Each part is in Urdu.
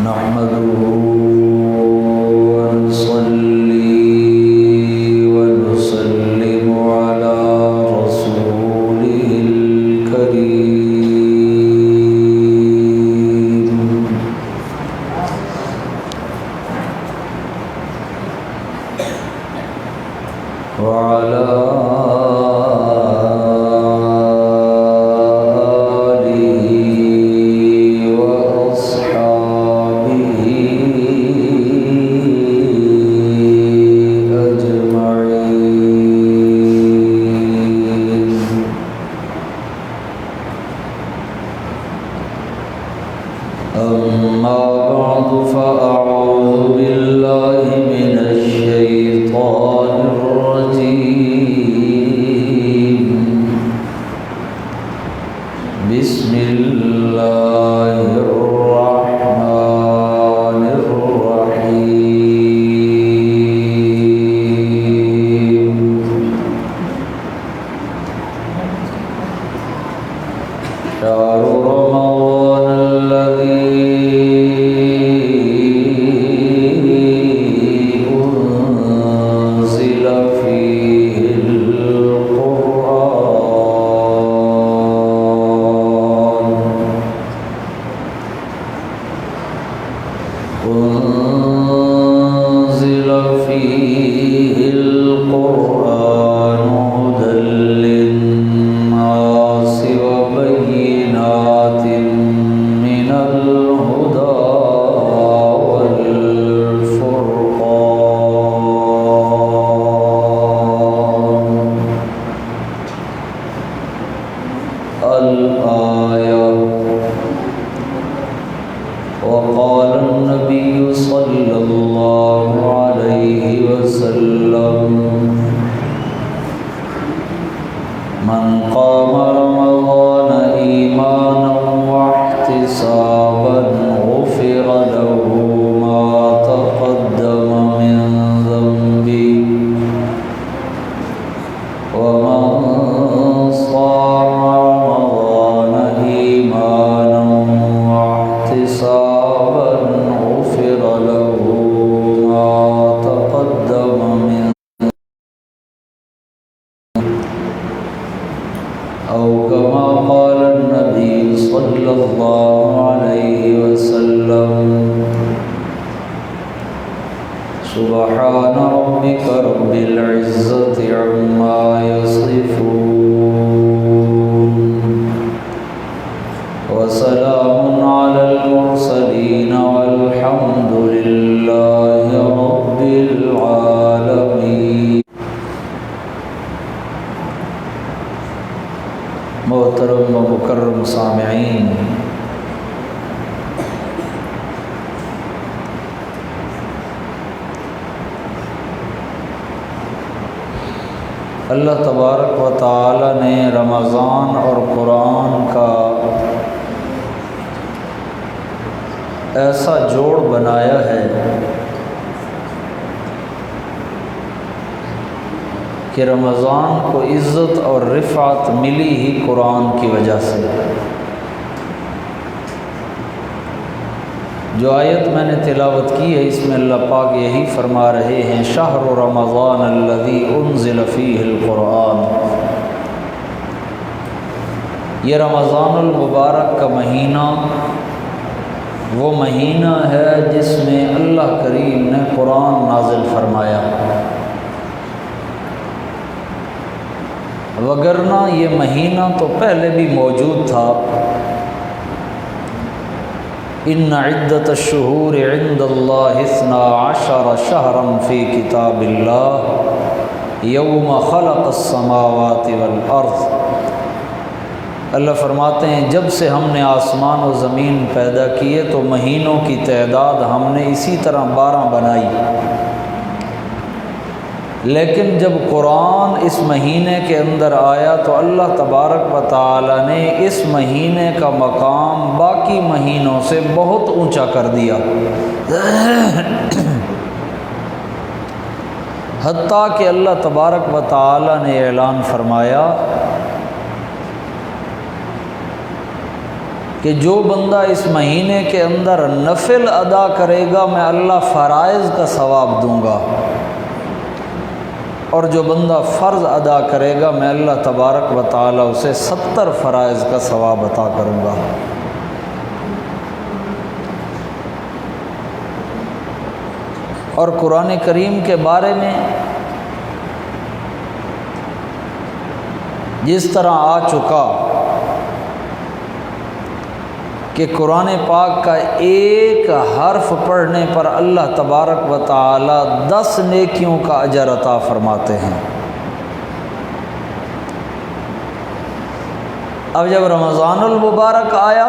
نحمده ونصلي ونسلم على رسوله الكريم وعلى أما بعد فأعوذ بالله من الشيطان الرجيم بسم الله الرحمن الرحيم شهر رمضان الذي أنزل فيه القرآن هدى للناس وبينات من الهدى والفرقان الآية. وقال النبي صلى الله عليه وسلم من قام رمضان إيمانا واحتسابا غفر له ما تقدم من ذنبه ومن صام رمضان إيمانا واحتسابا غفر له ما تقدم من أو كما قال النبي صلى الله عليه وسلم سبحان ربك رب العزة عما يصفون وسلام على المرسلين والحمد لله رب العالمين. محترم و مکرم سامعین، اللہ تبارک و تعالی نے رمضان اور قرآن کا ایسا جوڑ بنایا ہے کہ رمضان کو عزت اور رفعت ملی ہی قرآن کی وجہ سے. جو آیت میں نے تلاوت کی ہے اس میں اللہ پاک یہی فرما رہے ہیں شہر رمضان الذی انزل فیہ القرآن. یہ رمضان المبارک کا مہینہ وہ مہینہ ہے جس میں اللہ کریم نے قرآن نازل فرمایا، وگرنہ یہ مہینہ تو پہلے بھی موجود تھا. ان عدۃ الشہور عند اللہ 12 شہرا فی کتاب اللہ یوم خلق السماوات والارض. اللہ فرماتے ہیں جب سے ہم نے آسمان و زمین پیدا کیے تو مہینوں کی تعداد ہم نے اسی طرح 12 بنائی، لیکن جب قرآن اس مہینے کے اندر آیا تو اللہ تبارک و تعالی نے اس مہینے کا مقام باقی مہینوں سے بہت اونچا کر دیا، حتیٰ کہ اللہ تبارک و تعالی نے اعلان فرمایا کہ جو بندہ اس مہینے کے اندر نفل ادا کرے گا میں اللہ فرائض کا ثواب دوں گا، اور جو بندہ فرض ادا کرے گا میں اللہ تبارک و تعالی اسے 70 فرائض کا ثواب عطا کروں گا۔ اور قرآن کریم کے بارے میں جس طرح آ چکا کہ قرآن پاک کا ایک حرف پڑھنے پر اللہ تبارک و تعالی 10 نیکیوں کا اجر عطا فرماتے ہیں۔ اب جب رمضان المبارک آیا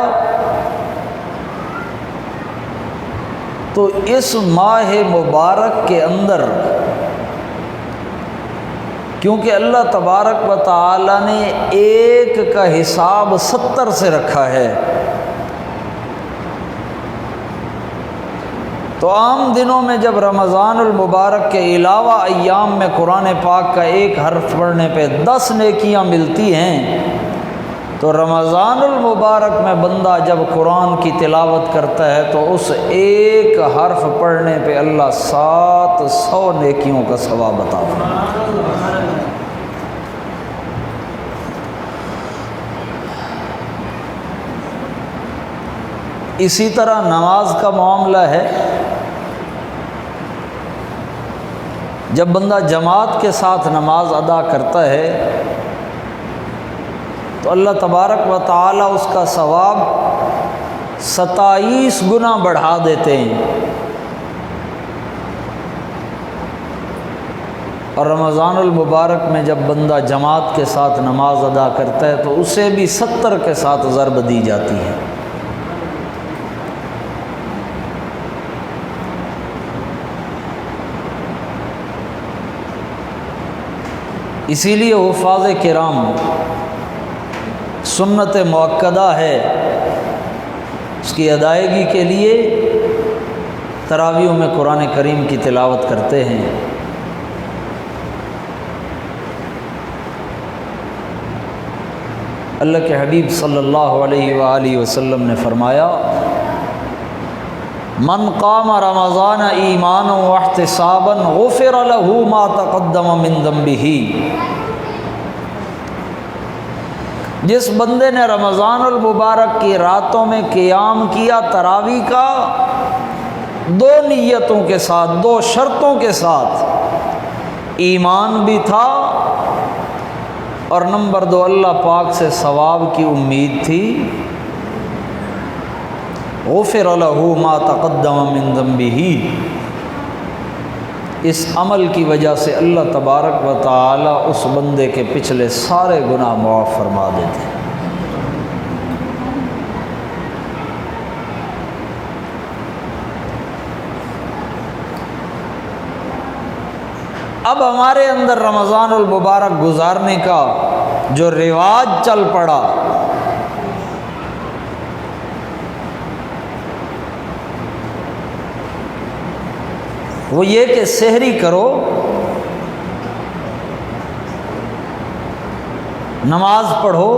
تو اس ماہ مبارک کے اندر کیونکہ اللہ تبارک و تعالی نے ایک کا حساب 70 سے رکھا ہے، تو عام دنوں میں جب رمضان المبارک کے علاوہ ایام میں قرآن پاک کا ایک حرف پڑھنے پہ 10 نیکیاں ملتی ہیں، تو رمضان المبارک میں بندہ جب قرآن کی تلاوت کرتا ہے تو اس ایک حرف پڑھنے پہ اللہ 700 نیکیوں کا ثواب عطا فرماتا ہے۔ اسی طرح نماز کا معاملہ ہے، جب بندہ جماعت کے ساتھ نماز ادا کرتا ہے تو اللہ تبارک و تعالی اس کا ثواب 27 گنا بڑھا دیتے ہیں، اور رمضان المبارک میں جب بندہ جماعت کے ساتھ نماز ادا کرتا ہے تو اسے بھی 70 کے ساتھ ضرب دی جاتی ہے۔ اسی لیے حفاظ کرام سنت مؤکدہ ہے، اس کی ادائیگی کے لیے تراویحوں میں قرآن کریم کی تلاوت کرتے ہیں۔ اللہ کے حبیب صلی اللہ علیہ وآلہ وسلم نے فرمایا من قام رمضان ایمانا واحتسابا غفر له ما تقدم من ذنبه، جس بندے نے رمضان المبارک کی راتوں میں قیام کیا تراویح کا 2 نیتوں کے ساتھ، 2 شرطوں کے ساتھ، ایمان بھی تھا اور نمبر 2 اللہ پاک سے ثواب کی امید تھی، غفر له ما تقدم من ذنبه، اس عمل کی وجہ سے اللہ تبارک و تعالی اس بندے کے پچھلے سارے گناہ معاف فرما دیتے ہیں۔ اب ہمارے اندر رمضان المبارک گزارنے کا جو رواج چل پڑا، وہ یہ کہ سحری کرو، نماز پڑھو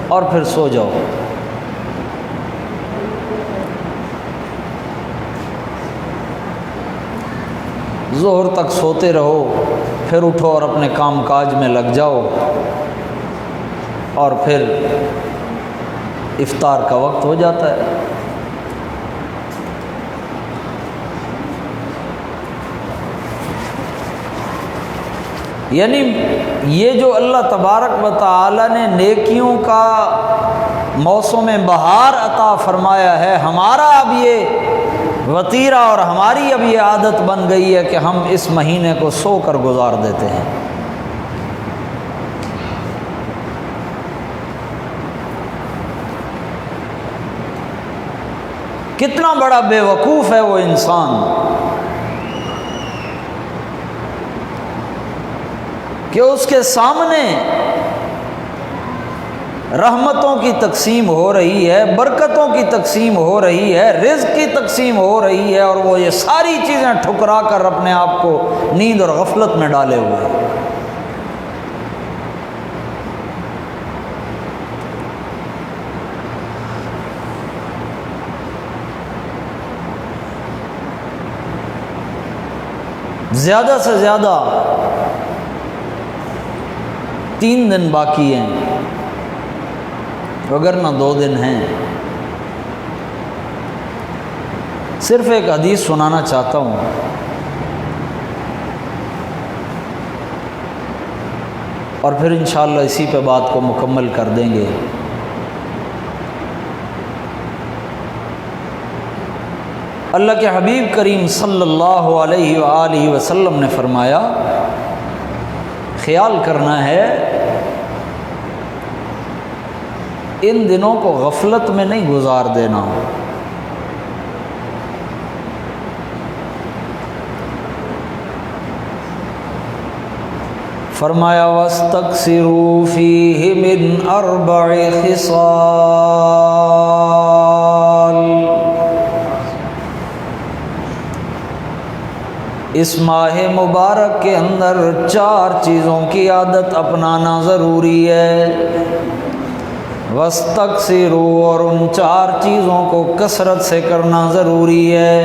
اور پھر سو جاؤ۔ ظہر تک سوتے رہو، پھر اٹھو اور اپنے کام کاج میں لگ جاؤ، اور پھر افطار کا وقت ہو جاتا ہے۔ یعنی یہ جو اللہ تبارک و تعالی نے نیکیوں کا موسم بہار عطا فرمایا ہے، ہمارا اب یہ وتیرہ اور ہماری اب یہ عادت بن گئی ہے کہ ہم اس مہینے کو سو کر گزار دیتے ہیں۔ کتنا بڑا بے وقوف ہے وہ انسان کہ اس کے سامنے رحمتوں کی تقسیم ہو رہی ہے، برکتوں کی تقسیم ہو رہی ہے، رزق کی تقسیم ہو رہی ہے، اور وہ یہ ساری چیزیں ٹھکرا کر اپنے آپ کو نیند اور غفلت میں ڈالے ہوئے ہیں۔ زیادہ سے زیادہ 3 دن باقی ہیں، وگرنہ 2 دن ہیں۔ صرف ایک حدیث سنانا چاہتا ہوں، اور پھر انشاءاللہ اسی پہ بات کو مکمل کر دیں گے۔ اللہ کے حبیب کریم صلی اللہ علیہ وآلہ وسلم نے فرمایا، خیال کرنا ہے ان دنوں کو غفلت میں نہیں گزار دینا۔ فرمایا وَاسْتَكْثِرُوا فِيهِ مِنْ 4 خِصَالٍ، اس ماہ مبارک کے اندر 4 چیزوں کی عادت اپنانا ضروری ہے۔ وَاسْتَكْثِرُوا، اور ان 4 چیزوں کو کثرت سے کرنا ضروری ہے۔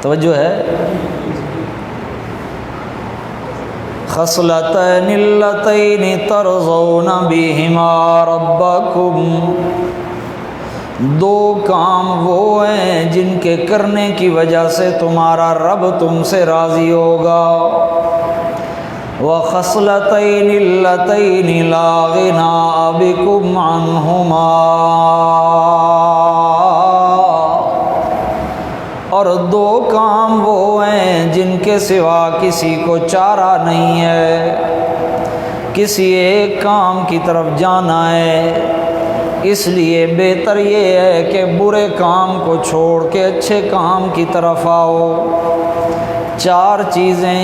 توجہ ہے؟ خصلتین اللتین ترضون بہما ربکم، 2 کام وہ ہیں جن کے کرنے کی وجہ سے تمہارا رب تم سے راضی ہوگا۔ وخصلتین اللتین لا غنیٰ بکم عنہما، اور 2 کام وہ ہیں جن کے سوا کسی کو چارہ نہیں ہے۔ کسی ایک کام کی طرف جانا ہے، اس لیے بہتر یہ ہے کہ برے کام کو چھوڑ کے اچھے کام کی طرف آؤ۔ 4 چیزیں،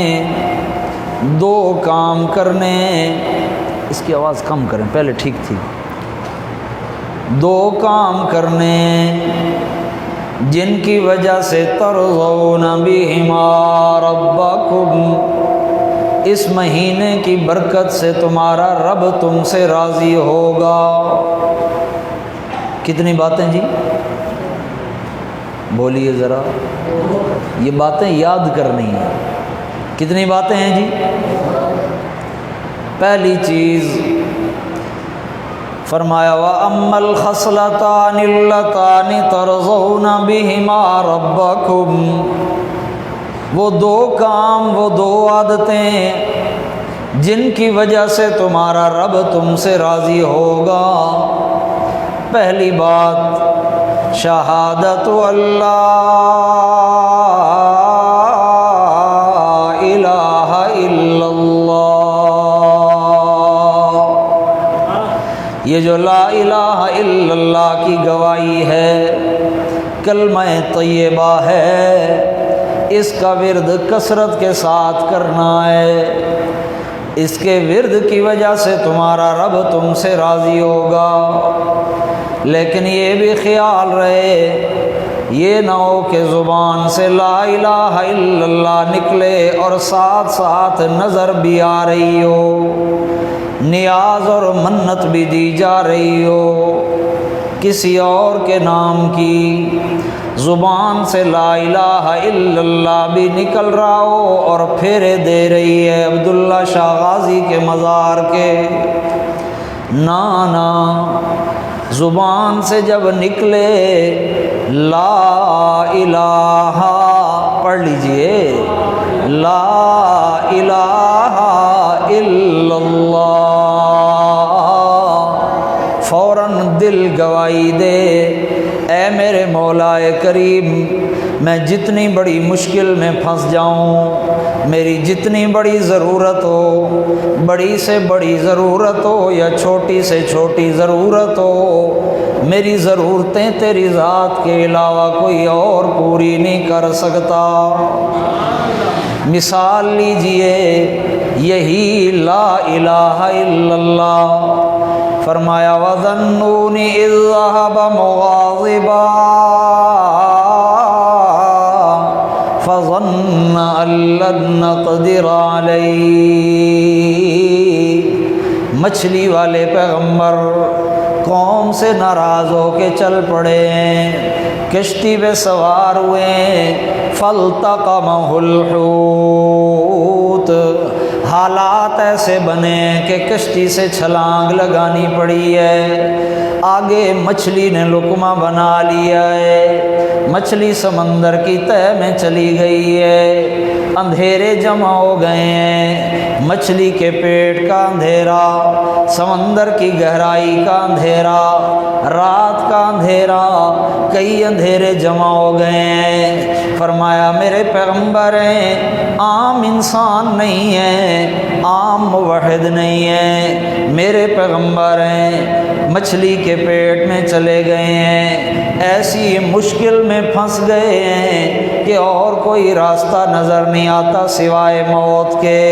2 کام کرنے، اس کی آواز کم کریں، پہلے ٹھیک تھی۔ 2 کام کرنے جن کی وجہ سے ترضون بہما ربکم، اس مہینے کی برکت سے تمہارا رب تم سے راضی ہوگا۔ کتنی باتیں جی؟ بولیے ذرا، یہ باتیں یاد کرنی ہیں۔ کتنی باتیں ہیں جی؟ پہلی چیز فرمایا وَأَمَّا الْخَصْلَتَانِ اللَّتَانِ تَرْضَوْنَ بِهِمَا رَبَّكُمْ، وہ 2 کام، وہ 2 عادتیں جن کی وجہ سے تمہارا رب تم سے راضی ہوگا۔ پہلی بات شہادت اللہ الہ الا اللہ، یہ جو لا الہ الا اللہ کی گواہی ہے، کلمہ طیبہ ہے، اس کا ورد کثرت کے ساتھ کرنا ہے۔ اس کے ورد کی وجہ سے تمہارا رب تم سے راضی ہوگا۔ لیکن یہ بھی خیال رہے، یہ نہ ہو کہ زبان سے لا الہ الا اللہ نکلے اور ساتھ ساتھ نظر بھی آ رہی ہو، نیاز اور منت بھی دی جا رہی ہو، کسی اور کے نام کی زبان سے لا الہ الا اللہ بھی نکل رہا ہو اور پھیرے دے رہی ہے عبداللہ شاہ غازی کے مزار کے۔ نا زبان سے جب نکلے لا الہ، پڑھ لیجئے لا الہ الا اللہ، فوراً دل گواہی دے، اے میرے مولا کریم، میں جتنی بڑی مشکل میں پھنس جاؤں، میری جتنی بڑی ضرورت ہو، بڑی سے بڑی ضرورت ہو یا چھوٹی سے چھوٹی ضرورت ہو، میری ضرورتیں تیری ذات کے علاوہ کوئی اور پوری نہیں کر سکتا۔ مثال لیجئے یہی لا الہ الا اللہ۔ فرمایا وَظَنُّونِ إِذْ ذَهَبَ مُغَاضِبًا فَظَنَّ أَن لَّن نَّقْدِرَ عَلَيْهِ، مچھلی والے پیغمبر قوم سے ناراض ہو کے چل پڑے، کشتی پہ سوار ہوئے، فالتقمہ الحوت، حالات ایسے بنے کہ کشتی سے چھلانگ لگانی پڑی ہے، آگے مچھلی نے لقمہ بنا لیا ہے، مچھلی سمندر کی تہہ میں چلی گئی ہے، اندھیرے جمع ہو گئے ہیں، مچھلی کے پیٹ کا اندھیرا، سمندر کی گہرائی کا اندھیرا، رات کا اندھیرا، کئی اندھیرے جمع ہو گئے ہیں۔ فرمایا میرے پیغمبر ہیں، عام انسان نہیں ہیں، عام موحد نہیں ہیں، میرے پیغمبر ہیں، مچھلی کے پیٹ میں چلے گئے ہیں، ایسی مشکل میں پھنس گئے ہیں کہ اور کوئی راستہ نظر نہیں آتا سوائے موت کے۔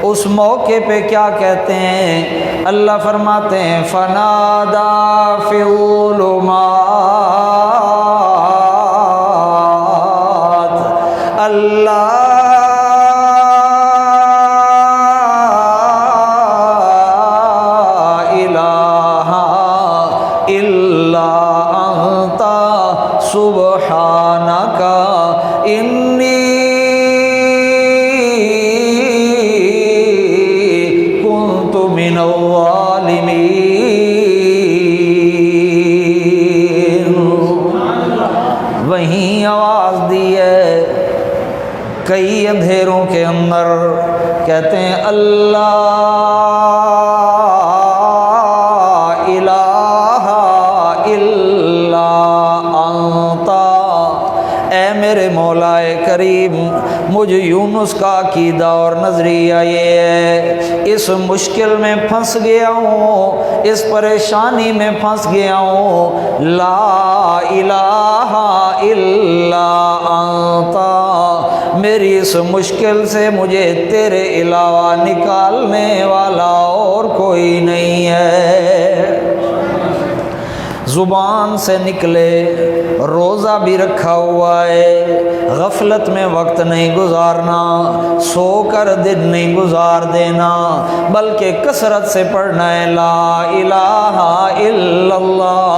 اس موقع پہ کیا کہتے ہیں؟ اللہ فرماتے ہیں فنادا فی الظلمات اللہ الہ الا انت سبحانک انی کنت من الظالمین۔ وہیں آواز دی ہے کئی اندھیروں کے اندر، کہتے ہیں اللہ الہ الا انت، اے میرے مولا کریم، مجھ یونس کا عقیدہ اور نظریہ یہ ہے، اس مشکل میں پھنس گیا ہوں، اس پریشانی میں پھنس گیا ہوں، لا الہ الا انت، میری اس مشکل سے مجھے تیرے علاوہ نکالنے والا اور کوئی نہیں ہے۔ زبان سے نکلے، روزہ بھی رکھا ہوا ہے، غفلت میں وقت نہیں گزارنا، سو کر دن نہیں گزار دینا، بلکہ کثرت سے پڑھنا ہے لا الہ الا اللہ،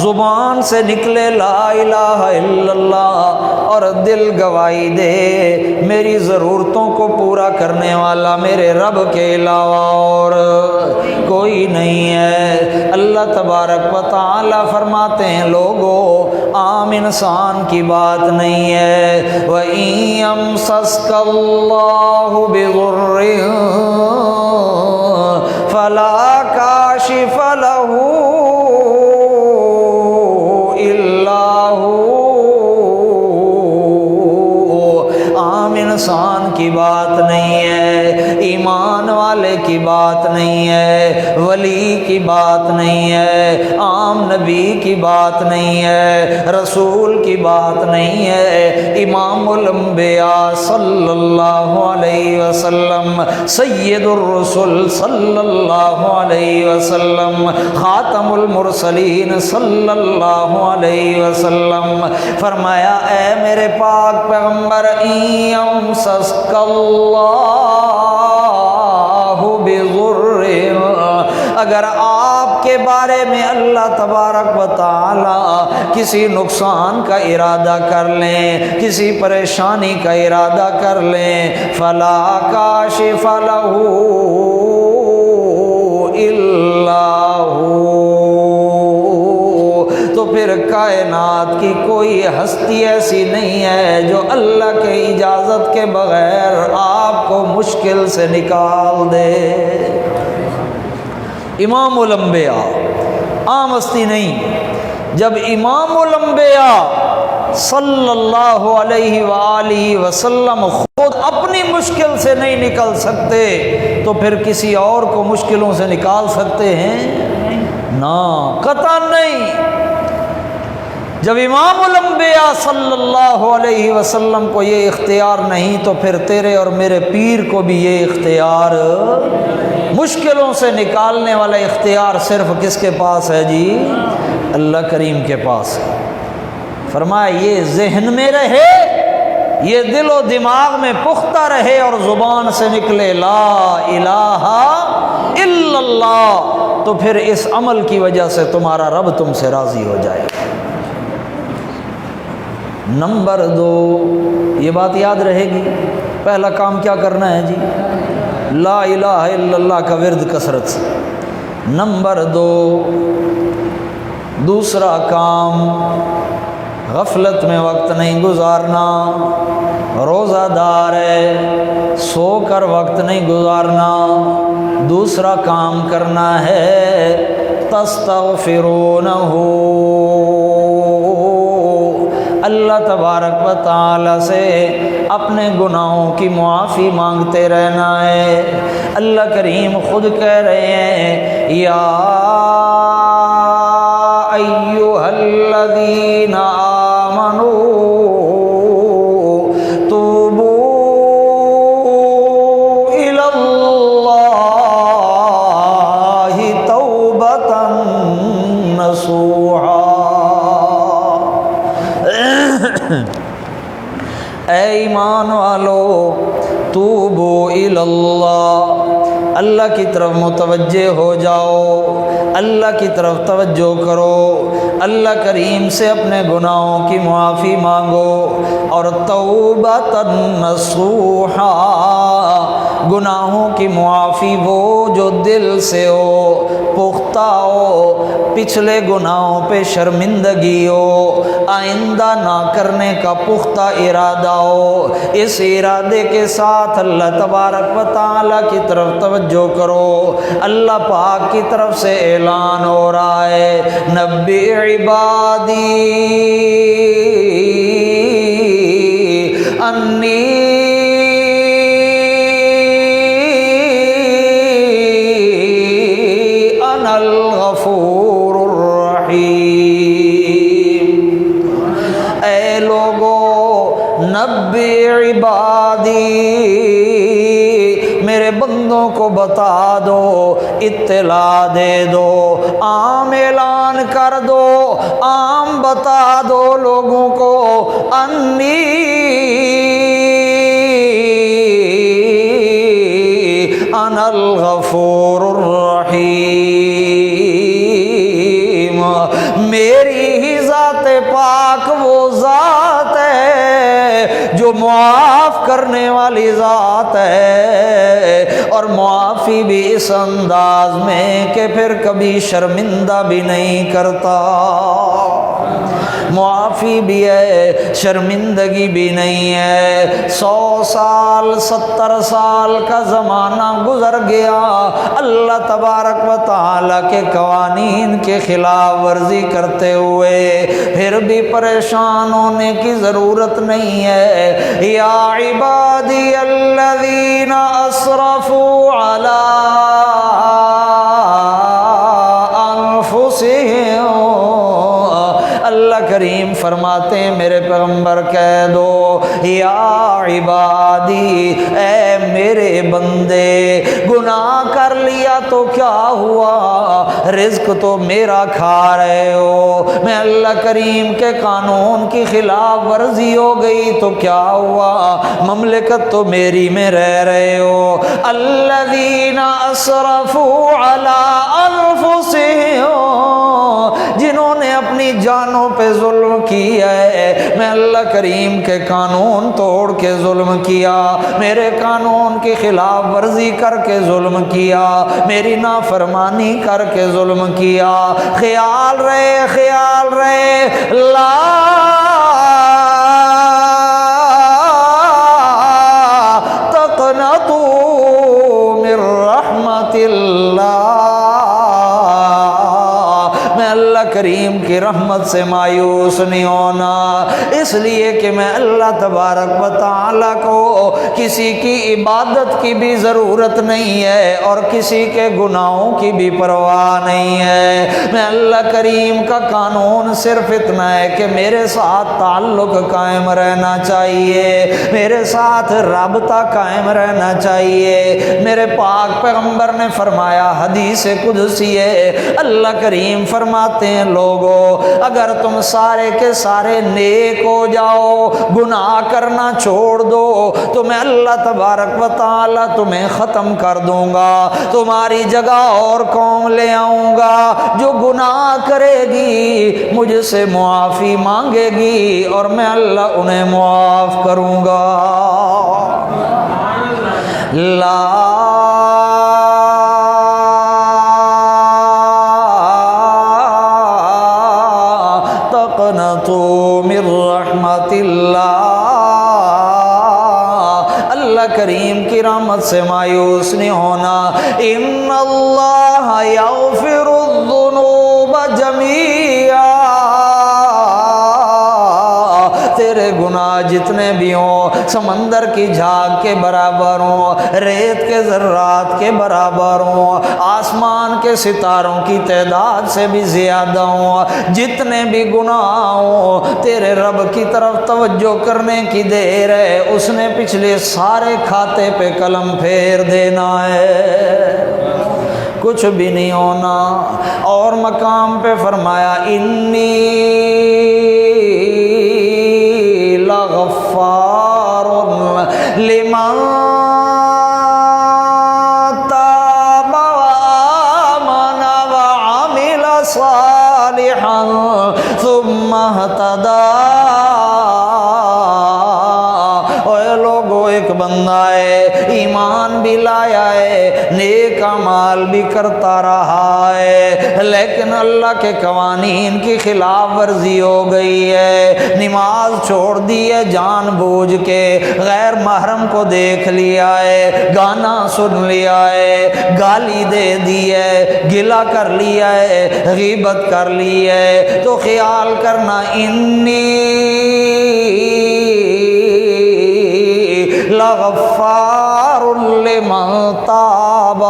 زبان سے نکلے لا الہ الا اللہ، اور دل گواہی دے میری ضرورتوں کو پورا کرنے والا میرے رب کے علاوہ اور کوئی نہیں ہے۔ اللہ تبارک و تعالی فرماتے ہیں لوگوں، عام انسان کی بات نہیں ہے، وَإِن يَمْسَسْكَ اللَّهُ بِضُرٍّ فَلَا كَاشِفَ لَهُ إِلَّا هُوَ۔ عام انسان کی بات نہیں ہے، ایمان والے کی بات نہیں ہے، ولی کی بات نہیں ہے، عام نبی کی بات نہیں ہے، رسول کی بات نہیں ہے، امام الانبیاء صلی اللہ علیہ وسلم، سید الرسل صلی اللہ علیہ وسلم، خاتم المرسلین صلی اللہ علیہ وسلم فرمایا اے میرے پاک پیغمبر، یمسسک اللہ بضر، اگر آپ کے بارے میں اللہ تبارک و تعالی کسی نقصان کا ارادہ کر لیں، کسی پریشانی کا ارادہ کر لیں، فلا کاشف لہ الا ہو، تو پھر کائنات کی کوئی ہستی ایسی نہیں ہے جو اللہ کے اجازت کے بغیر آپ کو مشکل سے نکال دے۔ امام الانبیاء عام ہستی نہیں، جب امام الانبیاء صلی اللہ علیہ وآلہ وسلم خود اپنی مشکل سے نہیں نکل سکتے تو پھر کسی اور کو مشکلوں سے نکال سکتے ہیں؟ نا، قطعاً نہیں۔ جب امام الانبیاء صلی اللہ علیہ وسلم کو یہ اختیار نہیں تو پھر تیرے اور میرے پیر کو بھی یہ اختیار، مشکلوں سے نکالنے والا اختیار صرف کس کے پاس ہے جی؟ اللہ کریم کے پاس ہے۔ فرمایا یہ ذہن میں رہے، یہ دل و دماغ میں پختہ رہے اور زبان سے نکلے لا الہ الا اللہ، تو پھر اس عمل کی وجہ سے تمہارا رب تم سے راضی ہو جائے گا۔ نمبر 2، یہ بات یاد رہے گی، پہلا کام کیا کرنا ہے جی؟ لا الہ الا اللہ کا ورد کثرت سے۔ نمبر 2، دوسرا کام، غفلت میں وقت نہیں گزارنا، روزہ دار ہے سو کر وقت نہیں گزارنا۔ دوسرا کام کرنا ہے تستغفرونہ، اللہ تبارک و تعالی سے اپنے گناہوں کی معافی مانگتے رہنا ہے۔ اللہ کریم خود کہہ رہے ہیں یا ایھا الذین آمنوا توبوا الی اللہ توبۃ نصوحا، اے ایمان والو توبو الی اللہ، اللہ کی طرف متوجہ ہو جاؤ، اللہ کی طرف توجہ کرو، اللہ کریم سے اپنے گناہوں کی معافی مانگو، اور توبۃ نصوحا، گناہوں کی معافی وہ جو دل سے ہو، پختہ ہو، پچھلے گناہوں پہ شرمندگی ہو، آئندہ نہ کرنے کا پختہ ارادہ ہو، اس ارادے کے ساتھ اللہ تبارک و تعالی کی طرف توجہ کرو۔ اللہ پاک کی طرف سے اعلان ہو رہا ہے نبی عبادی انی انا الغفور الرحیم، اے لوگو نبی عبادی، میرے بندوں کو بتا دو، اطلاع دے دو، عام اعلان کر دو، عام بتا دو لوگوں کو، انی انا الغفور الرحیم، میری ہی ذات پاک وہ ذات ہے جو معاف کرنے والی ذات ہے، اور معافی بھی اس انداز میں کہ پھر کبھی شرمندہ بھی نہیں کرتا، معافی بھی ہے شرمندگی بھی نہیں ہے۔ 100 سال 70 سال کا زمانہ گزر گیا، اللہ تبارک و تعالی کے قوانین کے خلاف ورزی کرتے ہوئے، پھر بھی پریشان ہونے کی ضرورت نہیں ہے۔ یا عبادی الذین اسرفوا علی انفسہم، اللہ کریم فرماتے ہیں میرے پیغمبر کہہ دو یا عبادی، اے میرے بندے، گناہ کر لیا تو کیا ہوا، رزق تو میرا کھا رہے ہو، میں اللہ کریم کے قانون کی خلاف ورزی ہو گئی تو کیا ہوا، مملکت تو میری میں رہ رہے ہو۔ الذین اسرفوا علی انفسہم، جنہوں نے اپنی جانوں پہ ظلم کیا ہے، میں اللہ کریم کے قانون توڑ کے ظلم کیا، میرے قانون کی خلاف ورزی کر کے ظلم کیا، میری نافرمانی کر کے ظلم کیا، خیال رہے لا تقنطوا من رحمت اللہ، میں اللہ کریم کی رحمت سے مایوس نہیں ہونا، اس لیے کہ میں اللہ تبارک و تعالیٰ کو کسی کی عبادت کی بھی ضرورت نہیں ہے اور کسی کے گناہوں کی بھی پرواہ نہیں ہے۔ میں اللہ کریم کا قانون صرف اتنا ہے کہ میرے ساتھ تعلق قائم رہنا چاہیے، میرے ساتھ رابطہ قائم رہنا چاہیے۔ میرے پاک پیغمبر نے فرمایا، حدیث قدسی ہے، اللہ کریم فرماتے ہیں ہیں لوگوں اگر تم سارے کے سارے نیک ہو جاؤ، گناہ کرنا چھوڑ دو تو میں اللہ تبارک و تعالی تمہیں ختم کر دوں گا، تمہاری جگہ اور قوم لے آؤں گا جو گناہ کرے گی مجھ سے معافی مانگے گی اور میں اللہ انہیں معاف کروں گا۔ لا تقنطوا من رحمت اللہ، اللہ کریم کی رحمت سے مایوس نہیں ہونا۔ ان اللہ یغفر الذنوب جمیعا، تیرے گناہ جتنے بھی ہوں سمندر کی جھاگ کے برابر ہوں، ریت کے ذرات کے برابر ہوں، آسمان کے ستاروں کی تعداد سے بھی زیادہ ہوں، جتنے بھی گناہ ہوں تیرے رب کی طرف توجہ کرنے کی دیر ہے، اس نے پچھلے سارے کھاتے پہ قلم پھیر دینا ہے، کچھ بھی نہیں ہونا۔ اور مقام پہ فرمایا انی لغفار لمن تاب وآمن وعمل صالحا ثم اهتدى۔ اے لوگو، ایک بندہ ہے ایمان بھی لایا ہے، نیک اعمال بھی کرتا رہا ہے، لیکن اللہ کے قوانین کی خلاف ورزی ہو گئی ہے، نماز چھوڑ دی ہے جان بوجھ کے، غیر محرم کو دیکھ لیا ہے، گانا سن لیا ہے، گالی دے دی ہے، گلا کر لیا ہے، غیبت کر لی ہے، تو خیال کرنا انی لغفار لمن تاب،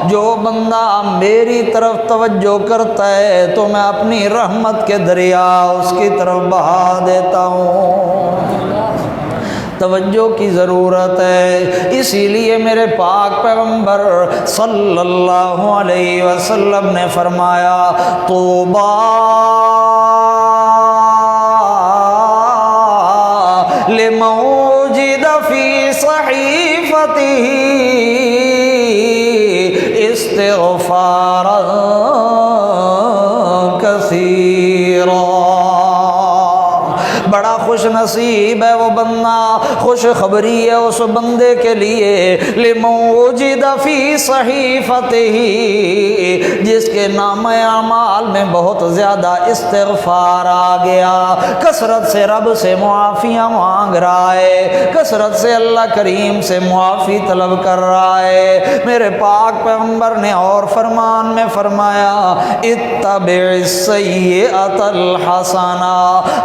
جو بندہ میری طرف توجہ کرتا ہے تو میں اپنی رحمت کے دریا اس کی طرف بہا دیتا ہوں۔ توجہ کی ضرورت ہے، اسی لیے میرے پاک پیغمبر صلی اللہ علیہ وسلم نے فرمایا طوبیٰ لمن وجد فی صحیفته استغفارا کثیرا، بڑا خوش نصیب ہے وہ بندہ، خوش خبری ہے اس بندے کے لیے لمن وجد فی صحیفته، جس کے نام اعمال میں بہت زیادہ استغفار آ گیا، کثرت سے رب سے معافیاں مانگ رہا ہے، کثرت سے اللہ کریم سے معافی طلب کر رہا ہے۔ میرے پاک پیغمبر نے اور فرمان میں فرمایا اتبع السیئۃ الحسنہ،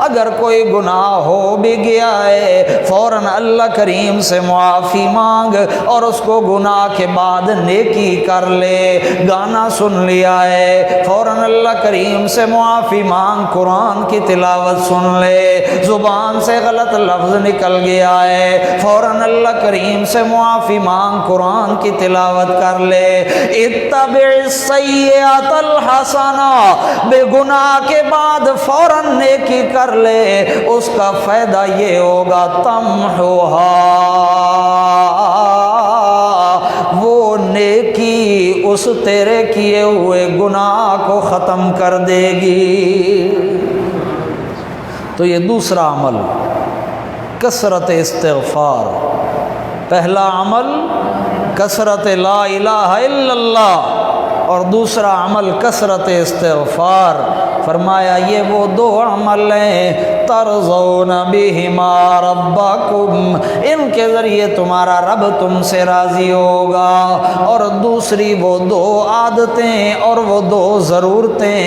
اگر کوئی گناہ ہو بھی گیا ہے فوراً اللہ کریم سے معافی مانگ اور اس کو گناہ کے بعد نیکی کر لے، گانا سن لیا ہے فوراً اللہ کریم سے معافی مانگ، قرآن کی تلاوت سن لے، زبان سے غلط لفظ نکل گیا ہے فوراً اللہ کریم سے معافی مانگ، قرآن کی تلاوت کر لے۔ اتبع السیئۃ الحسنہ، بے گناہ کے بعد فوراً نیکی کر لے، اس کا فائدہ یہ ہوگا تمحوہا، وہ نیکی اس تیرے کیے ہوئے گناہ کو ختم کر دے گی۔ تو یہ دوسرا عمل کثرت استغفار، پہلا عمل کثرت لا الہ الا اللہ اور دوسرا عمل کثرت استغفار۔ فرمایا یہ وہ دو عمل ہیں ترضون بہما ربکم، ان کے ذریعے تمہارا رب تم سے راضی ہوگا، اور دوسری وہ دو عادتیں اور وہ دو ضرورتیں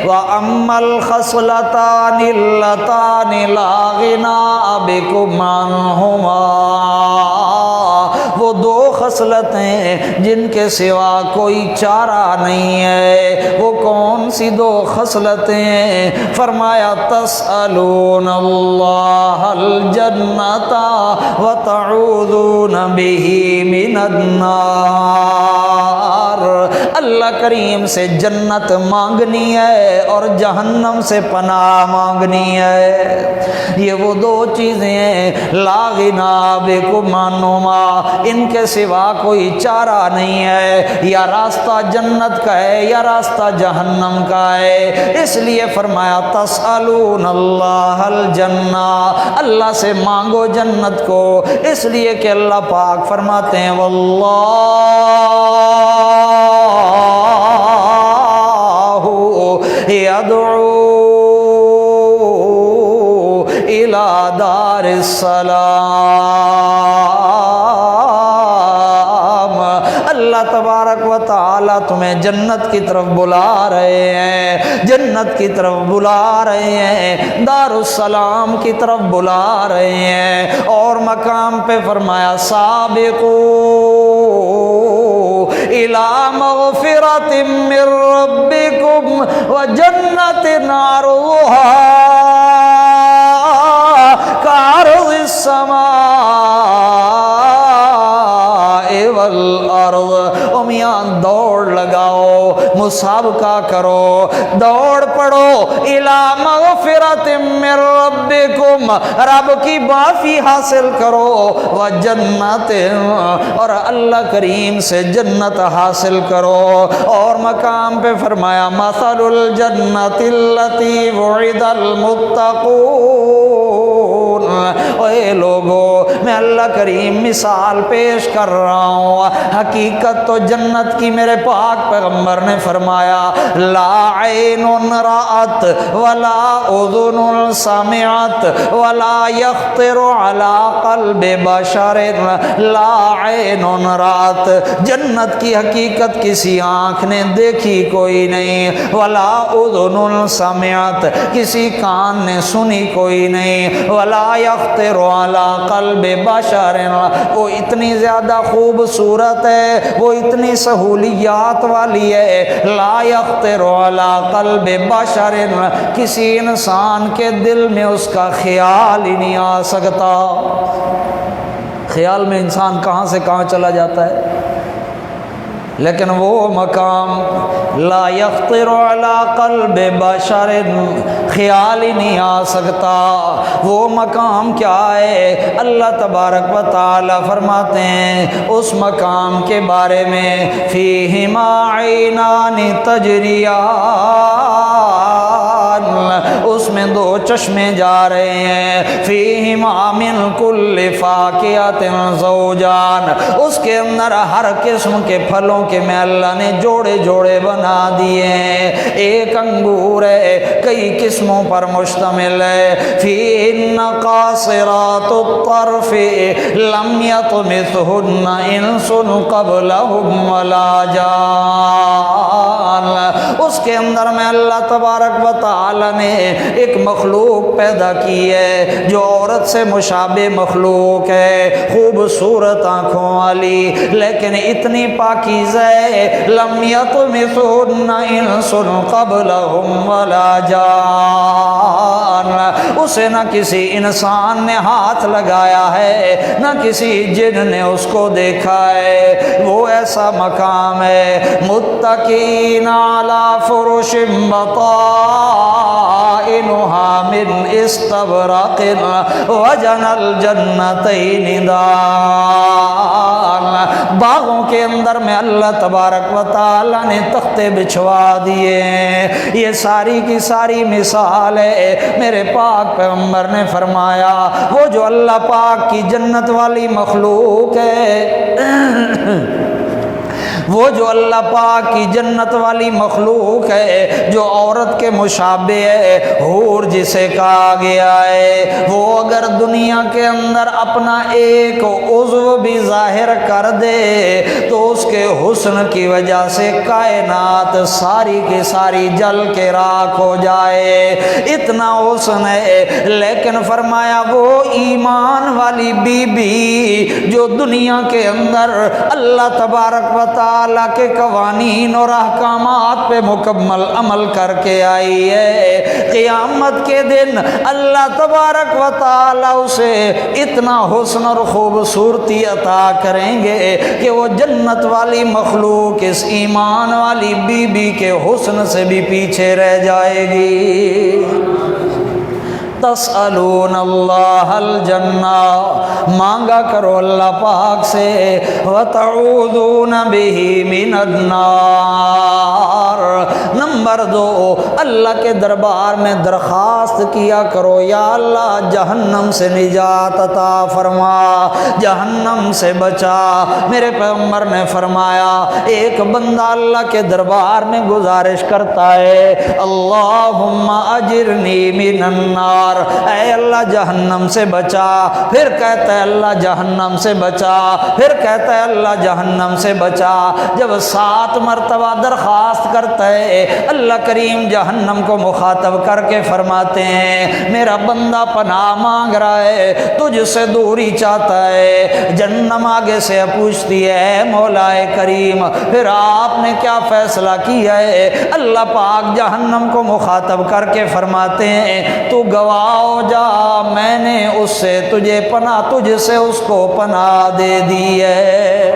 وَأَمَّا الْخَصْلَتَانِ اللَّتَانِ لَا غِنَىٰ بِكُمْ عَنْهُمَا، وہ دو خصلتیں جن کے سوا کوئی چارہ نہیں ہے، وہ کون سی دو خصلتیں؟ فرمایا تسألون اللہ الجنۃ وتعوذون بہ من النار، اللہ کریم سے جنت مانگنی ہے اور جہنم سے پناہ مانگنی ہے۔ یہ وہ دو چیزیں ہیں، لا غنا بکم عنہما، ان کے سوا کوئی چارہ نہیں ہے، یا راستہ جنت کا ہے یا راستہ جہنم کا ہے۔ اس لیے فرمایا تسألون اللہ الجنہ، اللہ سے مانگو جنت کو، اس لیے کہ اللہ پاک فرماتے ہیں واللہ یدعو الی دار السلام، اللہ تبارک و تعالی تمہیں جنت کی طرف بلا رہے ہیں، جنت کی طرف بلا رہے ہیں، دار السلام کی طرف بلا رہے ہیں۔ اور مقام پہ فرمایا سابقو الی مغفرۃ من ربکم وجنۃ عرضها کعرض السماء والارض، میاں دوڑ لگاؤ، مسابقہ کرو، دوڑ پڑو، الی مغفرۃ من ربکم، رب کی معافی حاصل کرو، وجنت، اور اللہ کریم سے جنت حاصل کرو۔ اور مقام پہ فرمایا مثل الجنت التی وعد المتقون، اے لوگو میں اللہ کریم مثال پیش کر رہا ہوں، حقیقت تو جنت کی میرے پاک پیغمبر نے فرمایا لا عین رأت ولا اذن سمعت ولا یخطر علی قلب بشر، لا عین رأت، جنت کی حقیقت کسی آنکھ نے دیکھی کوئی نہیں، ولا اذن سمعت، کسی کان نے سنی کوئی نہیں، ولا یخطر علی قلب بشر، وہ اتنی زیادہ خوبصورت ہے، وہ اتنی سہولیات والی ہے، لا یخطر علی قلب بشر، کسی انسان کے دل میں اس کا خیال ہی نہیں آ سکتا۔ خیال میں انسان کہاں سے کہاں چلا جاتا ہے، لیکن وہ مقام لا یخطر علی قلب بشر، خیال ہی نہیں آ سکتا۔ وہ مقام کیا ہے؟ اللہ تبارک و تعالی فرماتے ہیں اس مقام کے بارے میں فیہما عینان تجریان، اس میں دو چشمے جا رہے ہیں، فیہما من کل فاکہۃ زوجان، اس کے اندر ہر قسم کے پھلوں کے میں اللہ نے جوڑے جوڑے بنا دیے ہیں، ایک انگور ہے، کئی قسموں پر مشتمل ہے، فیہن قاصرات الطرف لم یطمثہن انس قبلہم ولا جان، اس کے اندر میں اللہ تبارک و تعالی نے ایک مخلوق پیدا کی ہے جو عورت سے مشابہ مخلوق ہے، خوبصورت آنکھوں والی، لیکن اتنی پاکیزہ ہے، لم یطمثہن انس قبلہم ولا جان، اسے نہ کسی انسان نے ہاتھ لگایا ہے نہ کسی جن نے اس کو دیکھا ہے۔ وہ ایسا مقام ہے متکئین علی فرش بطائنها من استبرق وجنى الجنتین دان، باغوں کے اندر میں اللہ تبارک و تعالی نے تختے بچھوا دیے ہیں۔ یہ ساری کی ساری مثال ہے، میرے پاک پیغمبر نے فرمایا وہ جو اللہ پاک کی جنت والی مخلوق ہے، وہ جو اللہ پاک کی جنت والی مخلوق ہے جو عورت کے مشابہ ہے، حور جسے کہا گیا ہے، وہ اگر دنیا کے اندر اپنا ایک عضو بھی ظاہر کر دے تو اس کے حسن کی وجہ سے کائنات ساری کی ساری جل کے راکھ ہو جائے، اتنا حسن ہے۔ لیکن فرمایا وہ ایمان والی بی بی جو دنیا کے اندر اللہ تبارک و تعالی تعالیٰ کے قوانین اور احکامات پہ مکمل عمل کر کے آئی ہے، قیامت کے دن اللہ تبارک و تعالیٰ اسے اتنا حسن اور خوبصورتی عطا کریں گے کہ وہ جنت والی مخلوق اس ایمان والی بی بی کے حسن سے بھی پیچھے رہ جائے گی۔ تسألون اللہ الجنہ، مانگا کرو اللہ پاک سے، وتعوذون بہ من النار۔ نمبر 2، اللہ کے دربار میں درخواست کیا کرو، یا اللہ جہنم سے نجات عطا فرما، جہنم سے بچا۔ میرے پیغمبر نے فرمایا ایک بندہ اللہ کے دربار میں گزارش کرتا ہے، اللہم اجرنی من النار، اے اللہ جہنم سے بچا، پھر کہتا ہے اللہ جہنم سے بچا، پھر کہتا ہے اللہ جہنم سے بچا۔ جب 7 مرتبہ درخواست کرتا ہے، اللہ کریم جہنم کو مخاطب کر کے فرماتے ہیں میرا بندہ پناہ مانگ رہا ہے، تجھ سے دوری چاہتا ہے۔ جہنم آگے سے پوچھتی ہے مولا کریم پھر آپ نے کیا فیصلہ کیا ہے؟ اللہ پاک جہنم کو مخاطب کر کے فرماتے ہیں تو گواہ ہو جا، میں نے اس سے تجھے پناہ، تجھ سے اس کو پناہ دے دی ہے،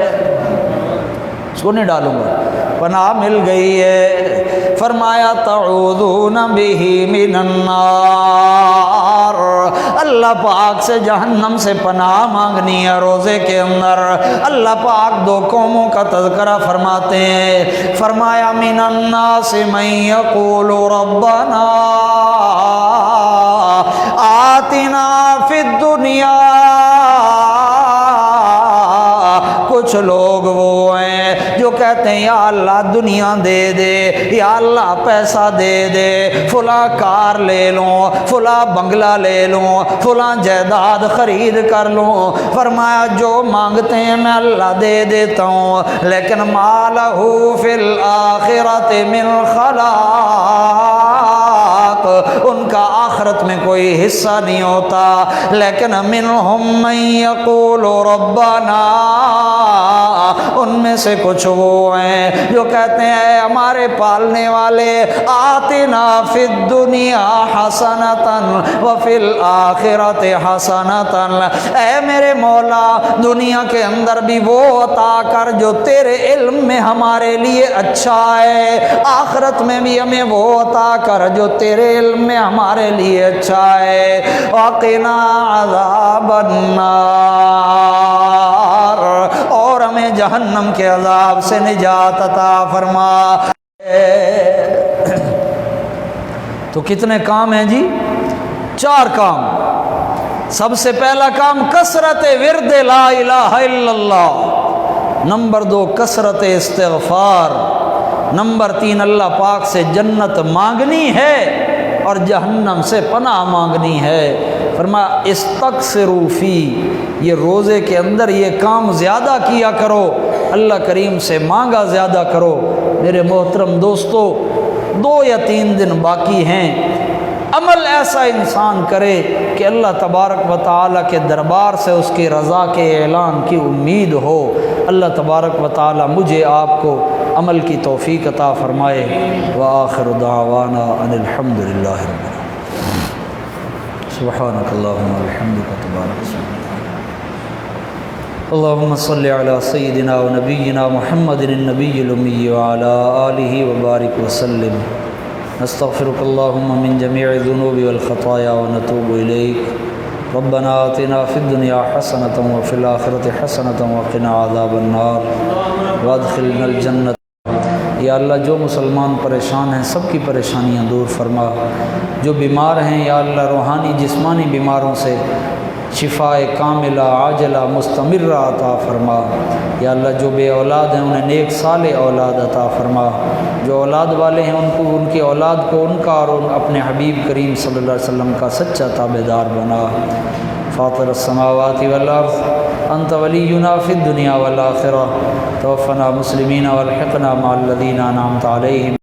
اس کو نہیں ڈالوں گا، پناہ مل گئی ہے۔ فرمایا تعوذون بہ من النار، اللہ پاک سے جہنم سے پناہ مانگنی ہے۔ روزے کے اندر اللہ پاک 2 قوموں کا تذکرہ فرماتے ہیں، فرمایا من الناس من یقول ربنا آتنا فی الدنیا، کچھ لوگ وہ ہیں جو کہتے ہیں یا اللہ دنیا دے دے، یا اللہ پیسہ دے دے، فلاں کار لے لوں، فلاں بنگلہ لے لوں، فلاں جائیداد خرید کر لوں۔ فرمایا جو مانگتے ہیں میں اللہ دے دیتا ہوں، لیکن ما لہ فی الآخرۃ من خلاق، ان کا آخرت میں کوئی حصہ نہیں ہوتا۔ لیکن منہم من یقول ربنا، ان میں سے کچھ وہ ہیں جو کہتے ہیں ہمارے پالنے والے آتنا فی الدنیا حسنۃ وفی الآخرۃ حسنۃ، اے میرے مولا دنیا کے اندر بھی وہ عطا کر جو تیرے علم میں ہمارے لیے اچھا ہے، آخرت میں بھی ہمیں وہ عطا کر جو تیرے علم میں ہمارے لیے اچھا ہے، وقنا عذاب النار، اور ہمیں جہنم کے عذاب سے نجات عطا فرما۔ تو کتنے کام ہیں جی؟ 4 کام۔ سب سے پہلا کام کثرت ورد لا الہ الا اللہ، نمبر 2 کثرت استغفار، نمبر 3 اللہ پاک سے جنت مانگنی ہے اور جہنم سے پناہ مانگنی ہے۔ فرمایا استکثروا فی، یہ روزے کے اندر یہ کام زیادہ کیا کرو، اللہ کریم سے مانگا زیادہ کرو۔ میرے محترم دوستو 2 یا 3 دن باقی ہیں، عمل ایسا انسان کرے کہ اللہ تبارک و تعالیٰ کے دربار سے اس کی رضا کے اعلان کی امید ہو۔ اللہ تبارک و تعالیٰ مجھے آپ کو عمل کی توفیق عطا فرمائے۔ وآخر دعوانا ان الحمد للہ رب العالمین۔ سبحانک اللہم و بحمدک تبارک اسمک۔ اللہم صلی علی سیدنا و نبینا محمد النبی الامی وعلی آلہ وبارک وسلم۔ نستغفرک اللہم من جمیع الذنوب والخطایا ونتوب الیک۔ ربنا آتنا فی الدنیا حسنۃ وفی الآخرۃ حسنۃ وقنا عذاب النار وادخلنا الجنۃ۔ یا اللہ جو مسلمان پریشان ہیں سب کی پریشانیاں دور فرما، جو بیمار ہیں یا اللہ روحانی جسمانی بیماروں سے شفاء کاملہ عاجلہ مستمرہ عطا فرما۔ یا اللہ جو بے اولاد ہیں انہیں نیک صالح اولاد عطا فرما، جو اولاد والے ہیں ان کو ان کی اولاد کو ان کا اور اپنے حبیب کریم صلی اللہ علیہ وسلم کا سچا تابعدار بنا۔ فاطر السماوات والارض انت ولینا فی الدنیا والآخرہ، توفنا مسلمین والحقنا مع الذین انعمت علیہم۔